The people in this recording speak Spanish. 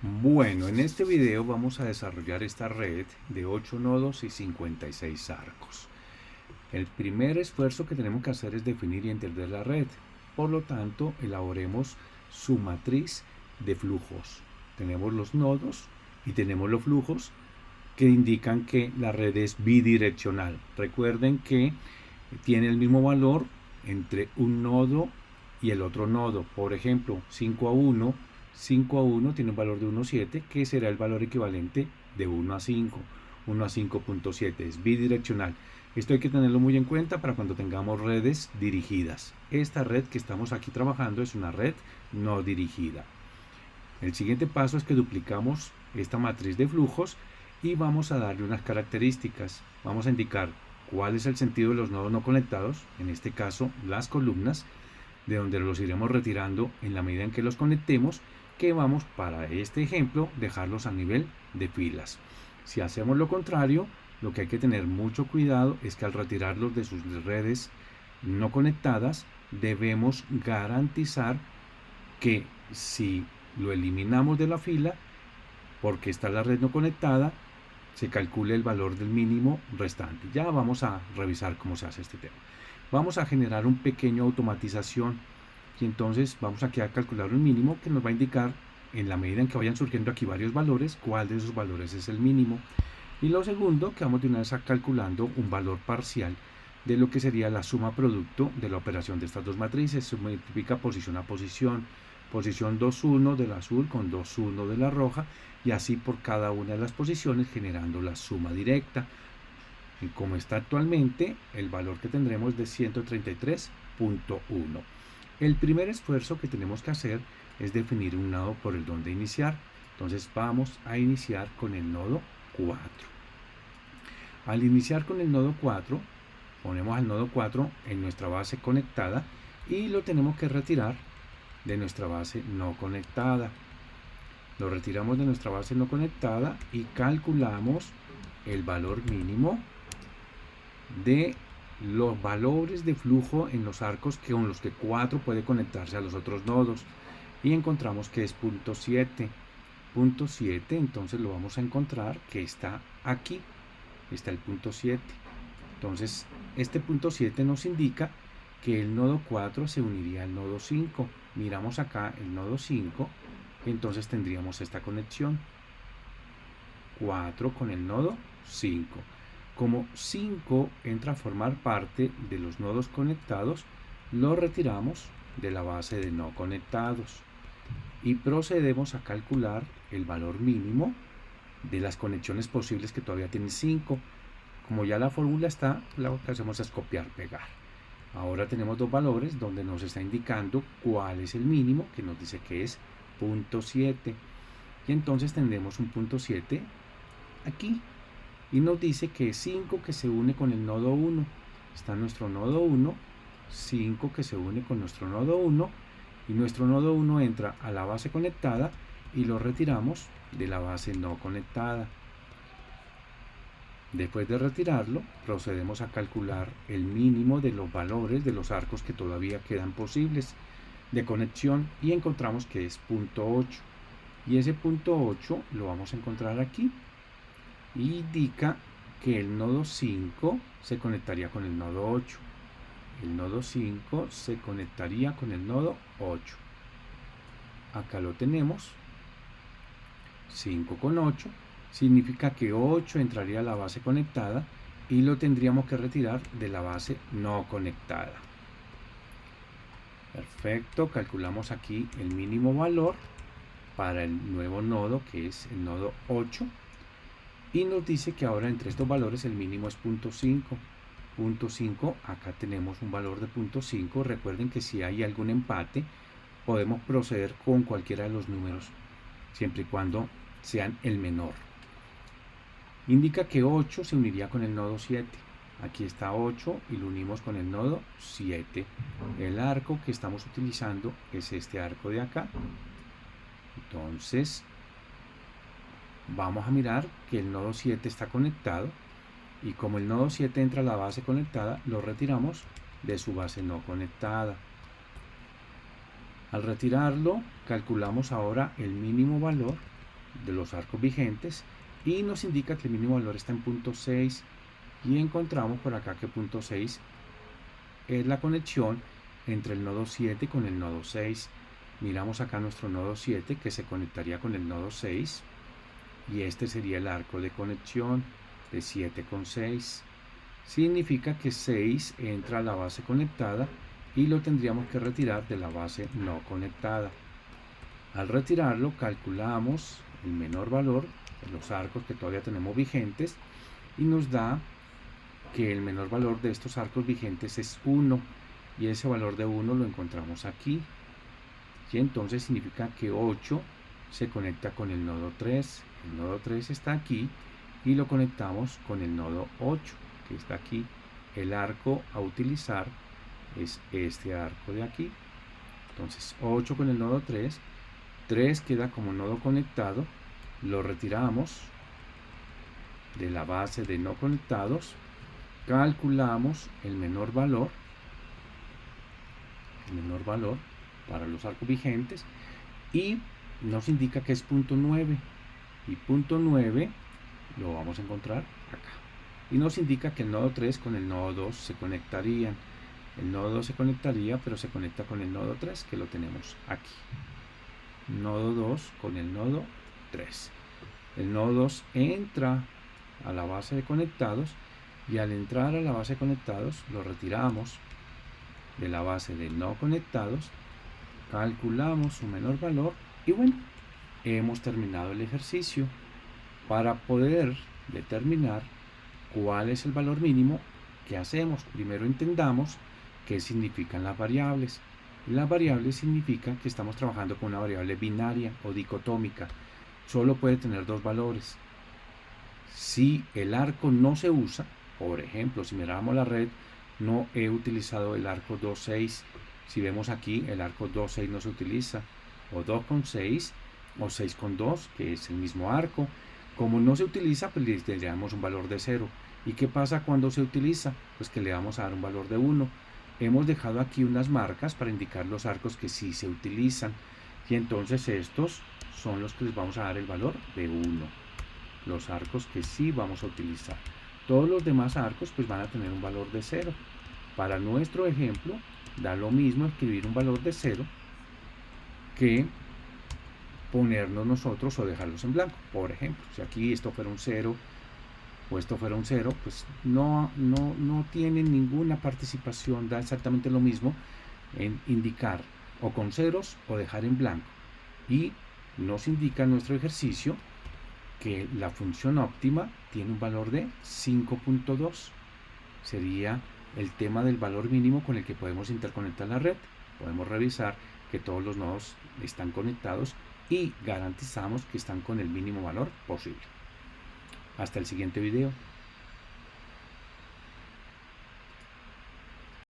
Bueno, en este video vamos a desarrollar esta red de 8 nodos y 56 arcos. El primer esfuerzo que tenemos que hacer es definir y entender la red. Por lo tanto, elaboremos su matriz de flujos. Tenemos los nodos y tenemos los flujos que indican que la red es bidireccional. Recuerden que tiene el mismo valor entre un nodo y el otro nodo. Por ejemplo, 5 a 1 tiene un valor de 1,7, que será el valor equivalente de 1 a 5. 1 a 5.7 es bidireccional. Esto hay que tenerlo muy en cuenta para cuando tengamos redes dirigidas. Esta red que estamos aquí trabajando es una red no dirigida. El siguiente paso es que duplicamos esta matriz de flujos y vamos a darle unas características. Vamos a indicar cuál es el sentido de los nodos no conectados, en este caso las columnas, de donde los iremos retirando en la medida en que los conectemos, que vamos, para este ejemplo, dejarlos a nivel de filas. Si hacemos lo contrario, lo que hay que tener mucho cuidado es que al retirarlos de sus redes no conectadas, debemos garantizar que si lo eliminamos de la fila, porque está la red no conectada, se calcule el valor del mínimo restante. Ya vamos a revisar cómo se hace este tema. Vamos a generar un pequeño automatización y entonces vamos aquí a calcular un mínimo que nos va a indicar, en la medida en que vayan surgiendo aquí varios valores, cuál de esos valores es el mínimo. Y lo segundo, que vamos de una vez a calculando un valor parcial de lo que sería la suma producto de la operación de estas dos matrices. Se multiplica posición a posición 2,1 del azul con 2,1 de la roja, y así por cada una de las posiciones, generando la suma directa. Y como está actualmente, el valor que tendremos es de 133.1. El primer esfuerzo que tenemos que hacer es definir un nodo por el donde iniciar. Entonces vamos a iniciar con el nodo 4. Al iniciar con el nodo 4, ponemos al nodo 4 en nuestra base conectada y lo tenemos que retirar de nuestra base no conectada. Lo retiramos de nuestra base no conectada y calculamos el valor mínimo de los valores de flujo en los arcos con los que 4 puede conectarse a los otros nodos, y encontramos que es 0.7. Entonces lo vamos a encontrar que está aquí, está el 0.7. Entonces este 0.7 nos indica que el nodo 4 se uniría al nodo 5. Miramos acá el nodo 5, entonces tendríamos esta conexión 4 con el nodo 5. Como 5 entra a formar parte de los nodos conectados, lo retiramos de la base de no conectados y procedemos a calcular el valor mínimo de las conexiones posibles que todavía tienen 5. Como ya la fórmula está, lo que hacemos es copiar, pegar. Ahora tenemos dos valores donde nos está indicando cuál es el mínimo, que nos dice que es 0.7. Y entonces tendremos un 0.7 aquí. Y nos dice que es 5 que se une con el nodo 1. Está nuestro nodo 1, 5 que se une con nuestro nodo 1. Y nuestro nodo 1 entra a la base conectada y lo retiramos de la base no conectada. Después de retirarlo, procedemos a calcular el mínimo de los valores de los arcos que todavía quedan posibles de conexión y encontramos que es 0.8. Y ese 0.8 lo vamos a encontrar aquí. Y indica que el nodo 5 se conectaría con el nodo 8. El nodo 5 se conectaría con el nodo 8. Acá lo tenemos. 5 con 8. Significa que 8 entraría a la base conectada y lo tendríamos que retirar de la base no conectada. Perfecto, calculamos aquí el mínimo valor para el nuevo nodo, que es el nodo 8, y nos dice que ahora entre estos valores el mínimo es 0.5. 0.5, acá tenemos un valor de 0.5. Recuerden que si hay algún empate, podemos proceder con cualquiera de los números, siempre y cuando sean el menor. Indica que 8 se uniría con el nodo 7. Aquí está 8 y lo unimos con el nodo 7. El arco que estamos utilizando es este arco de acá. Entonces vamos a mirar que el nodo 7 está conectado, y como el nodo 7 entra a la base conectada, lo retiramos de su base no conectada. Al retirarlo, calculamos ahora el mínimo valor de los arcos vigentes y nos indica que el mínimo valor está en punto 6 y encontramos por acá que punto 6 es la conexión entre el nodo 7 con el nodo 6. Miramos acá nuestro nodo 7 que se conectaría con el nodo 6 y este sería el arco de conexión de 7 con 6. Significa que 6 entra a la base conectada y lo tendríamos que retirar de la base no conectada. Al retirarlo calculamos el menor valor de los arcos que todavía tenemos vigentes y nos da que el menor valor de estos arcos vigentes es 1 y ese valor de 1 lo encontramos aquí y entonces significa que 8 se conecta con el nodo 3. El nodo 3 está aquí y lo conectamos con el nodo 8 que está aquí. El arco a utilizar es este arco de aquí. Entonces 8 con el nodo 3, 3 queda como nodo conectado, lo retiramos de la base de no conectados, calculamos el menor valor para los arcos vigentes y nos indica que es punto 9 y punto 9 lo vamos a encontrar acá y nos indica que el nodo 3 con el nodo 2 se conectarían. El nodo 2 se conectaría, pero se conecta con el nodo 3 que lo tenemos aquí. Nodo 2 con el nodo 3. El nodo 2 entra a la base de conectados y al entrar a la base de conectados lo retiramos de la base de no conectados, calculamos su menor valor y bueno, hemos terminado el ejercicio. Para poder determinar cuál es el valor mínimo, ¿qué hacemos? Primero entendamos qué significan las variables. Las variables significan que estamos trabajando con una variable binaria o dicotómica. Solo puede tener dos valores. Si el arco no se usa, por ejemplo, si miramos la red, no he utilizado el arco 2,6. Si vemos aquí, el arco 2,6 no se utiliza, o 2,6 o 6,2, que es el mismo arco. Como no se utiliza, pues le damos un valor de 0. ¿Y qué pasa cuando se utiliza? Pues que le vamos a dar un valor de 1. Hemos dejado aquí unas marcas para indicar los arcos que sí se utilizan. Y entonces estos son los que les vamos a dar el valor de 1. Los arcos que sí vamos a utilizar. Todos los demás arcos pues van a tener un valor de 0. Para nuestro ejemplo, da lo mismo escribir un valor de 0 que ponernos nosotros o dejarlos en blanco. Por ejemplo, si aquí esto fuera un 0 o esto fuera un 0, pues no tiene ninguna participación, da exactamente lo mismo en indicar o con ceros o dejar en blanco. Y nos indica nuestro ejercicio que la función óptima tiene un valor de 5.2. Sería el tema del valor mínimo con el que podemos interconectar la red. Podemos revisar que todos los nodos están conectados y garantizamos que están con el mínimo valor posible. Hasta el siguiente video.